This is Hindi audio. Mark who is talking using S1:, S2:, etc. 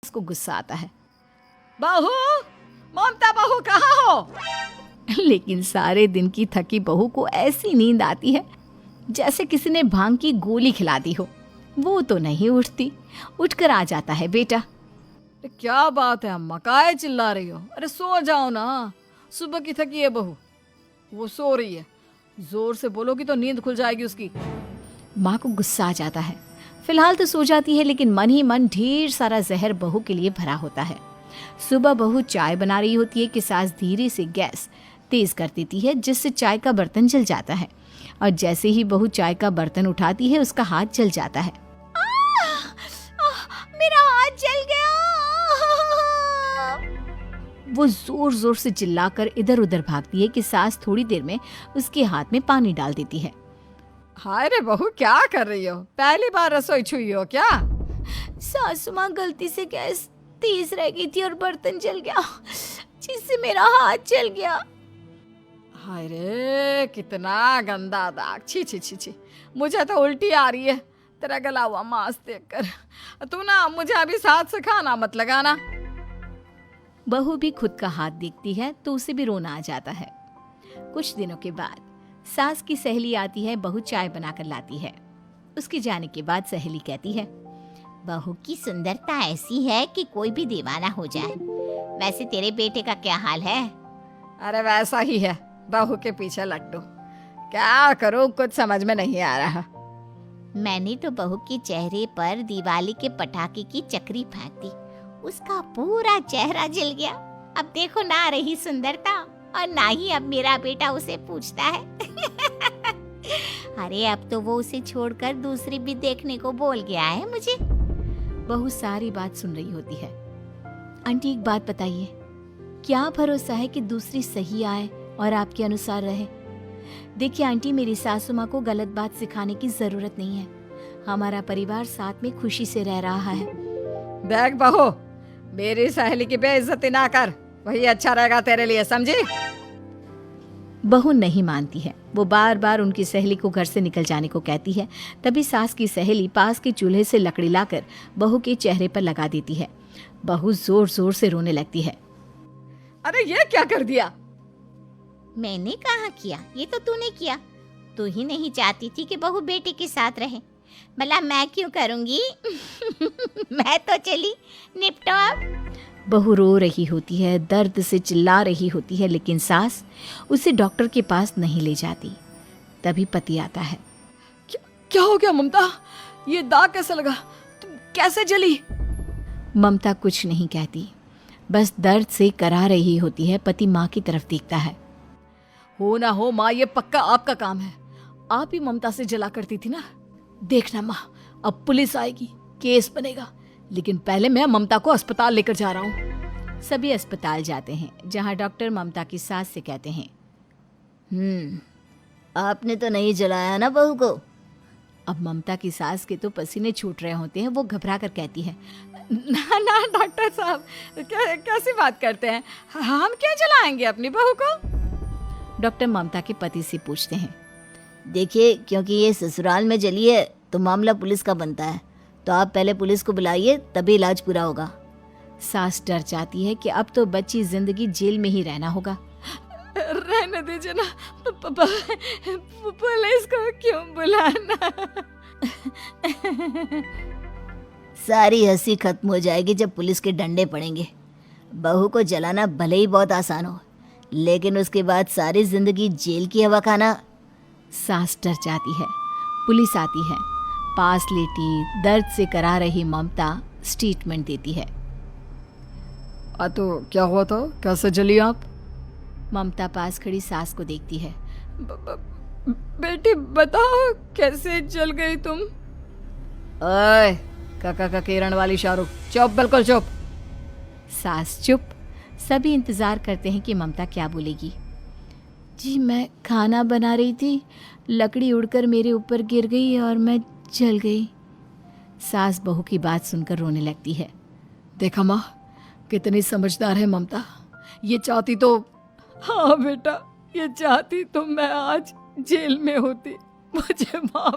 S1: उसको गुस्सा आता है। बहू, ममता बहू कहाँ हो? लेकिन सारे दिन की थकी बहू को ऐसी नींद आती है जैसे किसी ने भांग की गोली खिला दी हो। वो तो नहीं उठती। उठकर आ जाता है बेटा। क्या बात है अम्मा, काहे चिल्ला रही हो? अरे सो जाओ ना, सुबह की थकी है बहू। वो सो रही है, जोर से बोलोगी तो नींद खुल जाएगी उसकी। माँ को गुस्सा आ जाता है। फिलहाल तो सो जाती है, लेकिन मन ही मन ढेर सारा जहर बहू के लिए भरा होता है। सुबह बहू चाय बना रही होती है कि सास धीरे से गैस तेज कर देती है, जिससे चाय का बर्तन जल जाता है। और जैसे ही बहू चाय का बर्तन उठाती है, उसका हाथ जल जाता है। मेरा हाथ जल गया। वो जोर जोर से चिल्लाकर इधर उधर भागती है कि सास थोड़ी देर में उसके हाथ में पानी डाल देती है। हाय रे बहू, क्या कर रही हो? पहली बार रसोई छुई हो क्या? सासू माँ, गलती से गैस तेज रह गई थी और बर्तन जल गया, जिससे मेरा हाथ जल गया। हाय रे, कितना गंदा दाग। छी छी छी छी, मुझे तो उल्टी आ रही है तेरा गला हुआ मांस देखकर। तू ना मुझे अभी साथ से खाना मत लगाना। बहू भी खुद का हाथ देखती है तो उसे भी रोना आ जाता है। कुछ दिनों के बाद सास की सहेली आती है, बहू चाय बनाकर लाती है। उसके जाने के बाद सहेली कहती है,
S2: बहू की सुंदरता ऐसी है कि कोई भी दीवाना हो जाए। वैसे तेरे बेटे का क्या हाल है?
S1: अरे वैसा ही है, बहू के पीछे लट्टू। क्या करूं, कुछ समझ में नहीं आ रहा।
S2: मैंने तो बहू के चेहरे पर दिवाली के पटाखे की चक्री फेंक दी, उसका पूरा चेहरा जल गया। अब देखो ना रही सुंदरता, और ना ही अब मेरा बेटा उसे पूछता है। अरे अब तो वो उसे छोड़कर दूसरी भी देखने को बोल गया है मुझे।
S1: बहू सारी बात सुन रही होती है। आंटी एक बात बताइए, क्या भरोसा है कि दूसरी सही आए और आपके अनुसार रहे? देखिए आंटी, मेरी सासू माँ को गलत बात सिखाने की जरूरत नहीं है। हमारा परिवार साथ में खुशी से रह रहा है। देख बहू, मेरी सहेली की बेइज्जती ना कर, वही अच्छा रहेगा तेरे लिए, समझी? बहू नहीं मानती है। वो बार बार उनकी सहेली को घर से निकल जाने को कहती है। तभी सास की सहेली पास के चूल्हे से लकड़ी लाकर बहू के चेहरे पर लगा देती है। बहू जोर जोर से रोने लगती है। अरे ये क्या कर दिया?
S2: मैंने कहाँ किया, ये तो तूने किया। तू ही नहीं चाहती थी कि बहू बेटे के साथ रहे, भला मैं क्यों करूंगी? मैं तो चली, निपटो अब।
S1: बहू रो रही होती है, दर्द से चिल्ला रही होती है, लेकिन सास उसे डॉक्टर के पास नहीं ले जाती। तभी पति आता है। क्या हो गया ममता? ये दाग कैसे लगा? तुम कैसे जली? ममता कुछ नहीं कहती, बस दर्द से करा रही होती है। पति माँ की तरफ देखता है। हो ना हो माँ, ये पक्का आपका काम है। आप ही ममता से जला करती थी ना। देखना माँ, अब पुलिस आएगी, केस बनेगा, लेकिन पहले मैं ममता को अस्पताल लेकर जा रहा हूँ। सभी अस्पताल जाते हैं, जहाँ डॉक्टर ममता की सास से कहते हैं,
S2: आपने तो नहीं जलाया ना बहू को?
S1: अब ममता की सास के तो पसीने छूट रहे होते हैं। वो घबरा कर कहती है, ना ना डॉक्टर साहब, कैसी बात करते हैं? हम क्या जलाएंगे अपनी बहू को? डॉक्टर ममता के पति से पूछते हैं,
S2: देखिए, क्योंकि ये ससुराल में जली है तो मामला पुलिस का बनता है, तो आप पहले पुलिस को बुलाइए, तभी इलाज पूरा होगा।
S1: सास डर जाती है कि अब तो बच्ची जिंदगी जेल में ही रहना होगा। रहने दीजिए ना, पुलिस को क्यों बुलाना?
S2: सारी हंसी खत्म हो जाएगी जब पुलिस के डंडे पड़ेंगे। बहू को जलाना भले ही बहुत आसान हो, लेकिन उसके बाद सारी जिंदगी जेल की हवा खाना।
S1: सास डर जाती है। पुलिस आती है। पास लेटी दर्द से करा रही ममता स्टेटमेंट देती है। तो क्या हुआ था? कैसे जली आप? ममता पास खड़ी सास को देखती है। बेटी बताओ, कैसे जल गई तुम? ओए, काका का किरण वाली शाहरुख, चुप, बिल्कुल चुप। सास चुप। सभी इंतजार करते हैं कि ममता क्या बोलेगी। जी मैं खाना बना रही थी, लकड़ी उड़कर मेरे ऊपर गिर गई और मैं जल गई। सास बहू की बात सुनकर रोने लगती है। देखा माँ, कितनी समझदार है ममता। ये चाहती तो, हाँ बेटा, ये चाहती तो मैं आज जेल में होती। मुझे माफ